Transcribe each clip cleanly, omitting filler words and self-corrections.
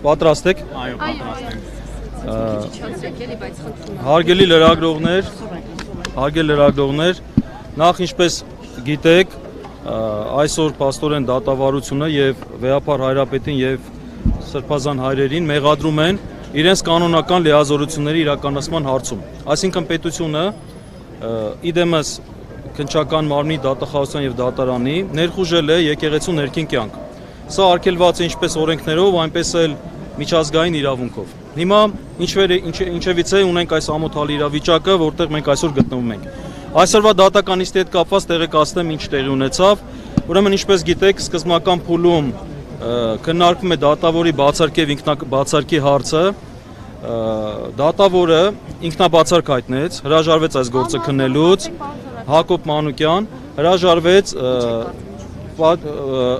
պատրաստ եք։ Այո, պատրաստ ենք։ Հարգելի լրագրողներ, նախ ինչպես գիտեք, այսօր փաստորեն դատավարությունը եւ Վեհապար Հայրապետին եւ Սրբազան հայրերին մեղադրում են իրենց կանոնական լիազորությունների իրականացման հարցում։ Այսինքն պետությունը իդեմս քննչական մարմնի դատախազության եւ դատարանի ներխուժել է եկեղեցու ներքին կյանք։ Սա արգելված է ինչպես օրենքներով, այնպես էլ միջազգային իրավունքով։ Հիմա ինչևիցե ունենք այս ամոթալի իրավիճակը, որտեղ մենք այսօր գտնվում ենք։ Այսօրվա դատական նիստի հետ կապված տեղեկացնեմ ինչ տեղի ունեցավ։ Ուրեմն ինչպես գիտեք, սկզբնական փուլում քննարկվում է դատավորի բացարկի եւ ինքնաբացարկի հարցը։ Դատավորը ինքնաբացարկ հայտնեց, հրաժարվեց այս գործը քննելուց։ Հակոբ Մանուկյան հրաժարվեց,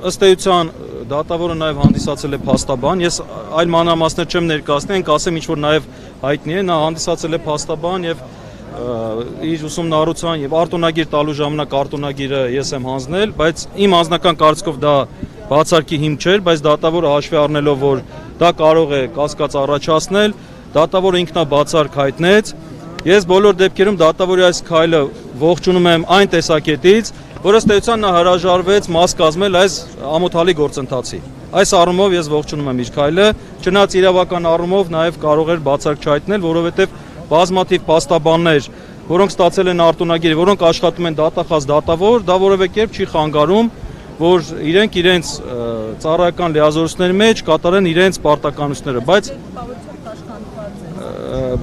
ըստ էության դատավորը նաև հանդիսացել է փաստաբան, ես այլ մանրամասներ չեմ ներկայացնի, ենք ասեմ ինչ որ նաև հայտնի է, նա հանդիսացել է փաստաբան եւ իր ուսումնառության եւ արտոնագիր տալու ժամանակ արտոնագիրը ես եմ հանձնել, բայց իմ անձնական կարծիքով դա բացարկի հիմք չէր, բայց դատավորը հաշվի առնելով, որ դա կարող է կասկած առաջացնել, դատավորը ինքնաբացարկ հայտնեց։ Ես բոլոր դեպքերում դատավորի այս քայլը ողջունում եմ այն տեսակետից, որ ըստ էության նա հրաժարվեց մաս կազմել այս ամոթալի գործընթացի։ Այս առումով ես ողջունում եմ իր քայլը, չնայած իրավական առումով նաև կարող էր բացարկ չհայտնել, որովհետև բազմաթիվ փաստաբաններ, որոնք ստացել են արտոնագիր, որոնք աշխատում են դատախազ դատավոր, դա որևէ կերպ չի խանգարում, որ իրենք իրենց ծառայական լիազորությունների մեջ կատարեն իրենց պարտականությունները, բայց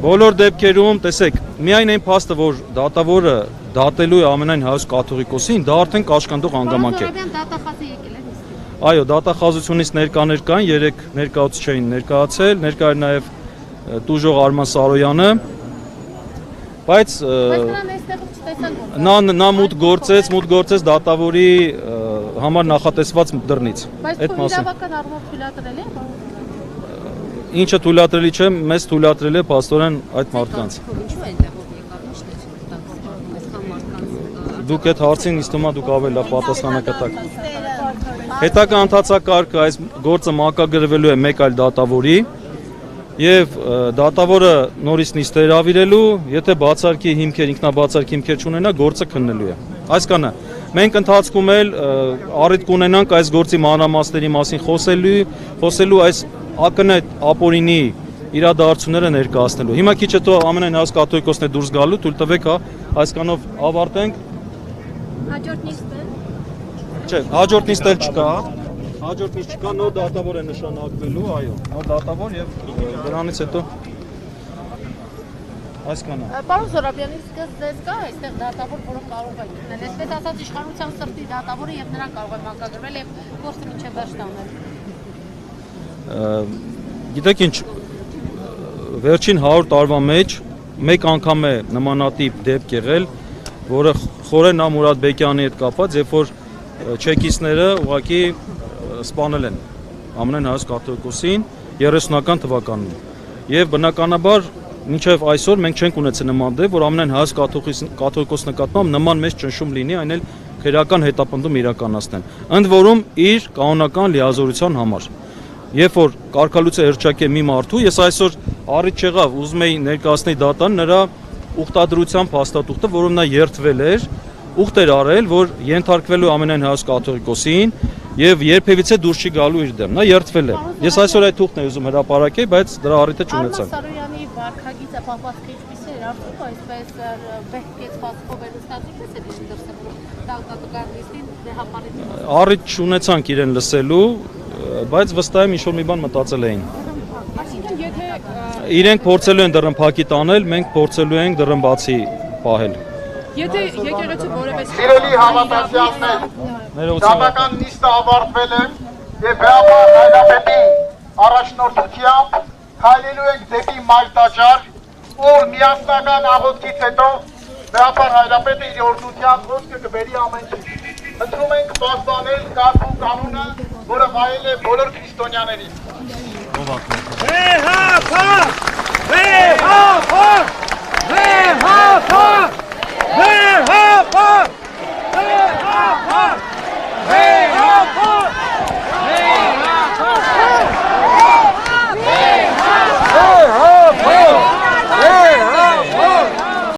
բոլոր դեպքերում, տեսեք, միայն այն փաստը, որ դատավորը դատելու է ամենայն հայոց կաթողիկոսին, դա արդեն կաշխանդող հանգամանք է։ Այո, դատախազությունից ներկաներ կային, 3 ներկայացուցիչ էին ներկայացել, ներկա էր նաև Տուժող Արման Սարոյանը, բայց նա մուտք գործեց դատավորի համար նախատեսված դռնից։ Բայց իրավական առումով թույլատրել է։ Ինչը թույլատրելի չէ, մեզ թույլատրել է փաստորեն այդ մարդկանց։ Դուք այդ հարցին ինձ թվում է դուք ավելի լավ պատասխանը կտաք։ Հետագա ընթացակարգը այս գործը մակագրվելու է մեկ այլ դատավորի եւ դատավորը նորից նիստ է հրավիրելու, եթե բացարկի հիմքեր, ինքնաբացարկի հիմքեր չունենա, գործը քննելու է։ Այսքանը մենք ընթացքում էլ առիթ կունենանք այս գործի մանրամասների մասին խոսելու այս ակնհայտ ապօրինի իրադարձությունները ներկայացնելու։ Հիմա քիչ հետո ամենայն հայոց կաթողիկոսն է դուրս գալու, թույլ տվեք այսքանով ավարտենք։ Հաջորդ նիստը։ Չէ, հաջորդ նիստ էլ չկա։ Հաջորդ նիստ չկա, նոր դատավոր է նշանակվելու, այո, նոր դատավոր եւ դրանից հետո այսքանը։ Պարոն Զորաբյանի, ձեզ կա այստեղ դատավոր, որը կարող է գտնել։ Այսպես ասած, իշխանության սրտի դատավորը եւ նրան կարող է մակագրվել եւ գործը մինչեւ վերջ տանել։ Գիտեք ինչ, վերջին 100 տարվա մեջ մեկ անգամ է նմանատիպ դեպք եղել, որը Խորեն Մուրադբեկյանի հետ կապված, երբ որ չեկիստները ուղղակի սպանել են ամենայն հայոց կաթողիկոսին 30-ական թվականին։ Եվ բնականաբար մինչև այսօր մենք չենք ունեցել նման դեպք, որ ամենայն հայոց կաթողիկոս նկատմամբ նման մեծ ճնշում լինի, այն էլ քրեական հետապնդում իրականացնեն։ Ընդ որում իր կանոնական լիազորության համար։ Երբ որ կարգալույցը հռչակ է մի մարդու, ես այսօր առիթ չեղավ, ուզում էի ներկայացնել դատան նրա ուխտադրության փաստաթուղթը, որում նա երդվել էր, ուխտ էր արել, որ ենթարկվելու ամենայն հայոց կաթողիկոսին եւ երբևիցե դուրս չի գալու իր դեմ։ Նա երդվել է։ Ես այսօր այդ թուղթն եմ ուզում հրապարակել, բայց դրա առիթը չունեցա։ Սարոյանի վարքագիծը պահպանված ինչպես էր արդյոք այսպես բեղկեց ֆասկով էր ստացվում է դրսևորում դատական նիստին Վեհապարի։ Առիթ չունեցանք իրեն լսելու, բայց վստահ եմ ինչ-որ մի բան մտածել էին։ Իրենք փորձելու են դռնփակի տանել, մենք փորձելու ենք դռնբացի պահել։ Եթե եկեղեցու որևէ Սիրելի հավատացյալներ, դատական նիստը ավարտվել է եւ Վեհապար Հայրապետի առաջնորդությամբ քայլելու ենք դեպի Մայրտաճար, որ միասնական աղոթքից հետո Վեհապար Հայրապետը իր օրհնությամբ խոսքը կբերի ամեն ինչ։ Խնդրում ենք պաշտպանել կարգ ու կանոնը, որը վայել է բոլոր քրիստոնյաներին։ Վեհապար! Վեհապար! Վեհապար!